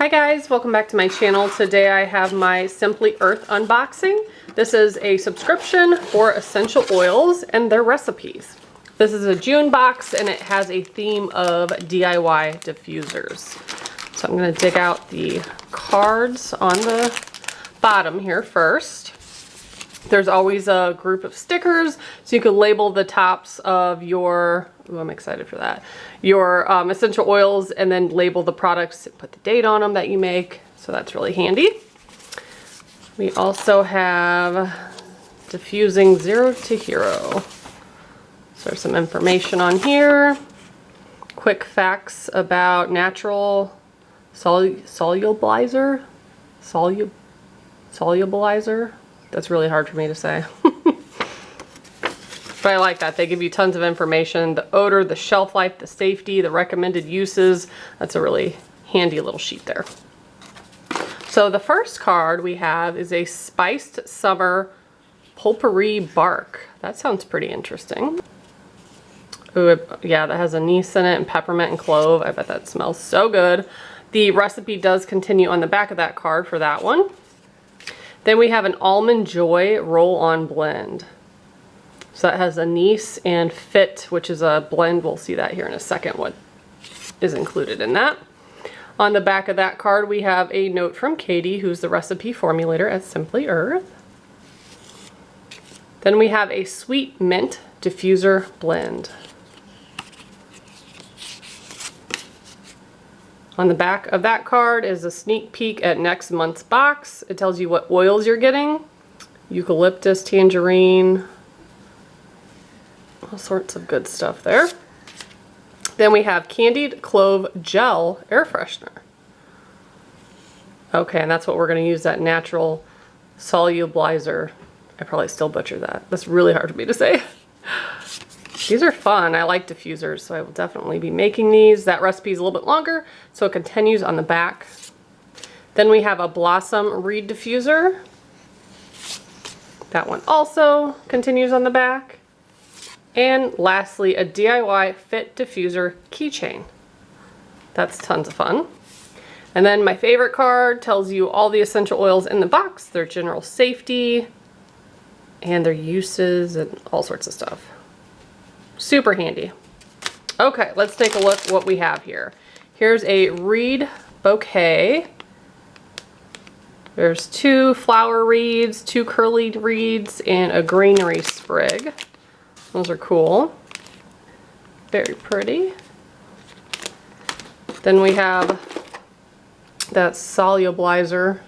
Hi guys, welcome back to my channel. Today I have my Simply Earth unboxing. This is a subscription for essential oils and their recipes. This is a June box and it has a theme of DIY diffusers. So I'm going to dig out the cards on the bottom here first. There's always a group of stickers, so you can label the tops of your, ooh, I'm excited for that, your essential oils, and then label the products, put the date on them that you make, so that's really handy. We also have Diffusing Zero to Hero. So there's some information on here. Quick facts about natural solubilizer. Solubilizer. That's really hard for me to say. But I like that. They give you tons of information. The odor, the shelf life, the safety, the recommended uses. That's a really handy little sheet there. So the first card we have is a Spiced Summer Potpourri Bark. That sounds pretty interesting. Ooh, yeah, that has anise in it and peppermint and clove. I bet that smells so good. The recipe does continue on the back of that card for that one. Then we have an Almond Joy Roll-On Blend. So that has anise and fit, which is a blend. We'll see that here in a second, what is included in that. On the back of that card, we have a note from Katie, who's the recipe formulator at Simply Earth. Then we have a Sweet Mint Diffuser Blend. On the back of that card is a sneak peek at next month's box. It tells you what oils you're getting. Eucalyptus, tangerine, all sorts of good stuff there. Then we have Candied Clove Gel Air Freshener. Okay, and that's what we're going to use, that natural solubilizer. I probably still butcher that. That's really hard for me to say. These are fun. I like diffusers, so I will definitely be making these. That recipe is a little bit longer, so it continues on the back. Then we have a Blossom Reed Diffuser. That one also continues on the back. And lastly, a DIY Fit Diffuser Keychain. That's tons of fun. And then my favorite card tells you all the essential oils in the box, their general safety, and their uses, and all sorts of stuff. Super handy. Okay, let's take a look what we have here. Here's a reed bouquet. There's 2 flower reeds, 2 curly reeds, and a greenery sprig. Those are cool. Very pretty. Then we have that solubilizer,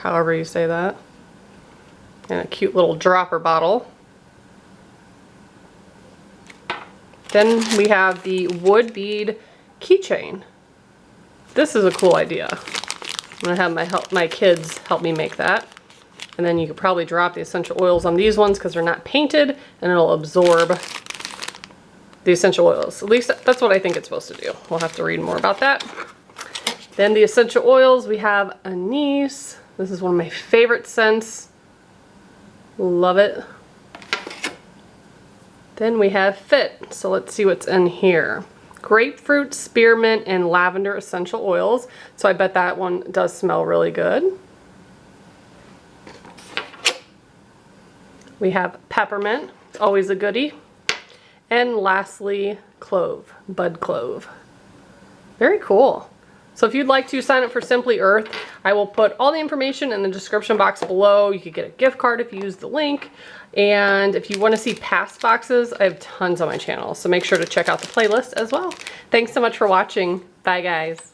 however you say that, and a cute little dropper bottle. Then we have the wood bead keychain. This is a cool idea. I'm gonna have my kids help me make that. And then you could probably drop the essential oils on these ones because they're not painted, and it'll absorb the essential oils. At least that's what I think it's supposed to do. We'll have to read more about that. Then the essential oils, we have anise. This is one of my favorite scents. Love it. Then we have fit, so let's see what's in here. Grapefruit, spearmint, and lavender essential oils. So I bet that one does smell really good. We have peppermint, always a goodie. And lastly, clove, bud clove. Very cool. So if you'd like to sign up for Simply Earth, I will put all the information in the description box below. You could get a gift card if you use the link. And if you want to see past boxes, I have tons on my channel. So make sure to check out the playlist as well. Thanks so much for watching. Bye guys.